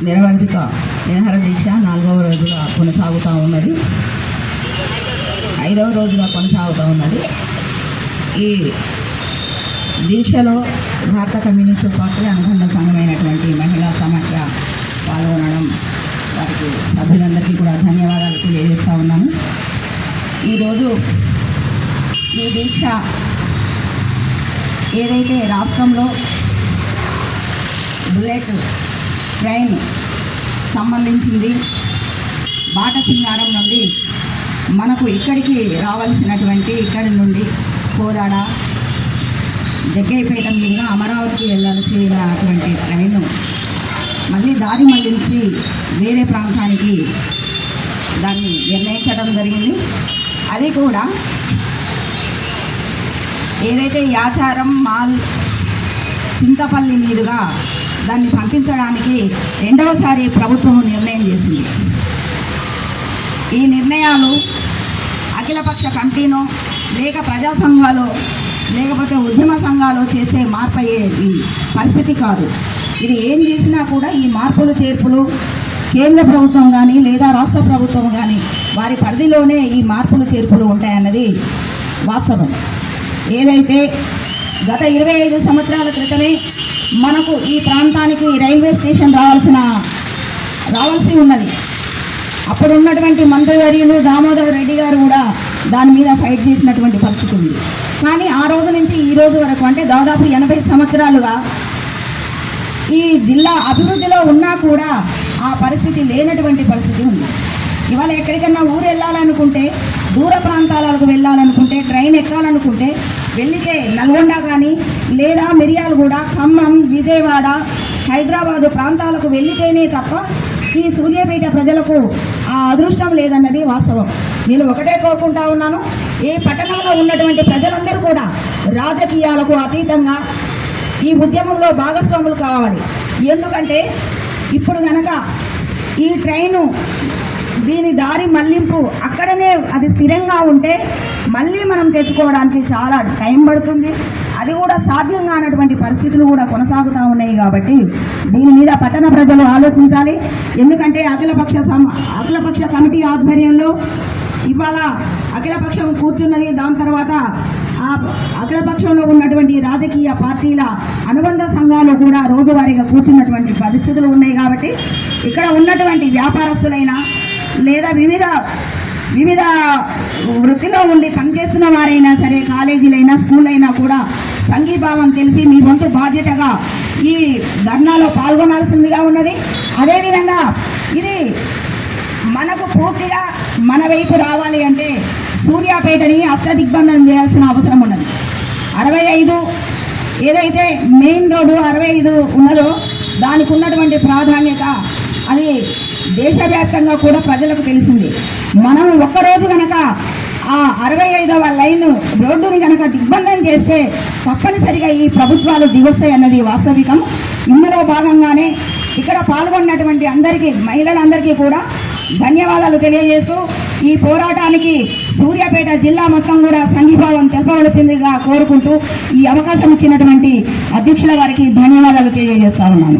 నిరవంతిక నిరహార దీక్ష 4వ రోజుగా కొనసాగుతూ ఉన్నది. 5వ రోజుగా కొనసాగుతూ ఉన్నది. ఈ దీక్షలో భారత కమ్యూనిస్టు పార్టీ అనుబంధ సంఘమైనటువంటి మహిళా సమాఖ్య పాల్గొనడం, వారికి సభ్యులందరికీ కూడా ధన్యవాదాలు తెలియజేస్తూ ఉన్నాను. ఈరోజు ఈ దీక్ష ఏదైతే రాష్ట్రంలో బుల్లెట్ ట్రైన్ సంబంధించింది బాటసింగారం నుండి మనకు ఇక్కడికి రావాల్సినటువంటి ఇక్కడి నుండి కోదాడ జగ్గయ్యపేట మీదుగా అమరావతికి వెళ్ళాల్సినటువంటి ట్రైను మళ్ళీ దారి మళ్లించి వేరే ప్రాంతానికి దాన్ని నిర్ణయించడం జరిగింది. అది కూడా ఏదైతే యాచారం మాల్ చింతపల్లి మీదుగా దాన్ని పంపించడానికి రెండవసారి ప్రభుత్వం నిర్ణయం చేసింది. ఈ నిర్ణయాలు అఖిలపక్ష కమిటీనో లేక ప్రజా సంఘాలు లేకపోతే ఉద్యమ సంఘాలు చేసే మార్పు అయ్యేది పరిస్థితి కాదు. ఇది ఏం చేసినా కూడా ఈ మార్పులు చేర్పులు కేంద్ర ప్రభుత్వం కానీ లేదా రాష్ట్ర ప్రభుత్వం కానీ వారి పరిధిలోనే ఈ మార్పులు చేర్పులు ఉంటాయన్నది వాస్తవం. ఏదైతే గత 25 సంవత్సరాల క్రితమే మనకు ఈ ప్రాంతానికి రైల్వే స్టేషన్ రావాల్సి ఉన్నది. అప్పుడు ఉన్నటువంటి మంత్రివర్యులు దామోదర్ రెడ్డి గారు కూడా దాని మీద ఫైట్ చేసినటువంటి పరిస్థితి ఉంది. కానీ ఆ రోజు నుంచి ఈ రోజు వరకు అంటే దాదాపు 80 సంవత్సరాలుగా ఈ జిల్లా అభివృద్ధిలో ఉన్నా కూడా ఆ పరిస్థితి లేనటువంటి పరిస్థితి ఉంది. ఇవాళ ఎక్కడికన్నా ఊరు వెళ్ళాలనుకుంటే, దూర ప్రాంతాలకు వెళ్ళాలనుకుంటే, ట్రైన్ ఎక్కాలనుకుంటే వెళ్లితే నల్గొండ కానీ లేదా మిర్యాలగూడ, ఖమ్మం, విజయవాడ, హైదరాబాదు ప్రాంతాలకు వెళ్లితేనే తప్ప ఈ సూర్యాపేట ప్రజలకు ఆ అదృష్టం లేదన్నది వాస్తవం. నేను ఒకటే కోరుకుంటా ఉన్నాను, ఈ పట్టణంలో ఉన్నటువంటి ప్రజలందరూ కూడా రాజకీయాలకు అతీతంగా ఈ ఉద్యమంలో భాగస్వాములు కావాలి. ఎందుకంటే ఇప్పుడు కనుక ఈ ట్రైను దీని దారి మళ్లింపు అక్కడనే అది స్థిరంగా ఉంటే మళ్ళీ మనం తెచ్చుకోవడానికి చాలా టైం పడుతుంది. అది కూడా సాధ్యం కానటువంటి పరిస్థితులు కూడా కొనసాగుతూ ఉన్నాయి. కాబట్టి దీని మీద పట్టణ ప్రజలు ఆలోచించాలి. ఎందుకంటే అఖిలపక్ష కమిటీ ఆధ్వర్యంలో ఇవాళ అఖిలపక్షం కూర్చున్నది. దాని తర్వాత ఆ అఖిలపక్షంలో ఉన్నటువంటి రాజకీయ పార్టీల అనుబంధ సంఘాలు కూడా రోజువారీగా కూర్చున్నటువంటి పరిస్థితులు ఉన్నాయి. కాబట్టి ఇక్కడ ఉన్నటువంటి వ్యాపారస్తులైనా లేదా వివిధ వృత్తిలో ఉండి పనిచేస్తున్న వారైనా సరే, కాలేజీలైనా స్కూల్ అయినా కూడా సంఘీభావం తెలిసి మీ వంతు బాధ్యతగా ఈ ధర్నాలో పాల్గొనాల్సిందిగా ఉన్నది. అదేవిధంగా ఇది మనకు పూర్తిగా మన వైపు రావాలి అంటే సూర్యాపేటని అష్టదిగ్బంధనం చేయాల్సిన అవసరం ఉన్నది. 65 ఏదైతే మెయిన్ రోడ్డు 65 ఉన్నదో దానికి ఉన్నటువంటి ప్రాధాన్యత అది దేశవ్యాప్తంగా కూడా ప్రజలకు తెలిసింది. మనం ఒక్కరోజు కనుక ఆ 65వ లైన్ రోడ్డుని కనుక దిగ్బంధం చేస్తే తప్పనిసరిగా ఈ ప్రభుత్వాలు దిగొస్తాయి అన్నది వాస్తవికం. ఇందులో భాగంగానే ఇక్కడ పాల్గొన్నటువంటి అందరికీ, మహిళలందరికీ కూడా ధన్యవాదాలు తెలియజేస్తూ ఈ పోరాటానికి సూర్యాపేట జిల్లా మొత్తం కూడా సంఘీభావం తెలపవలసిందిగా కోరుకుంటూ ఈ అవకాశం ఇచ్చినటువంటి అధ్యక్షుల వారికి ధన్యవాదాలు తెలియజేస్తా ఉన్నాను.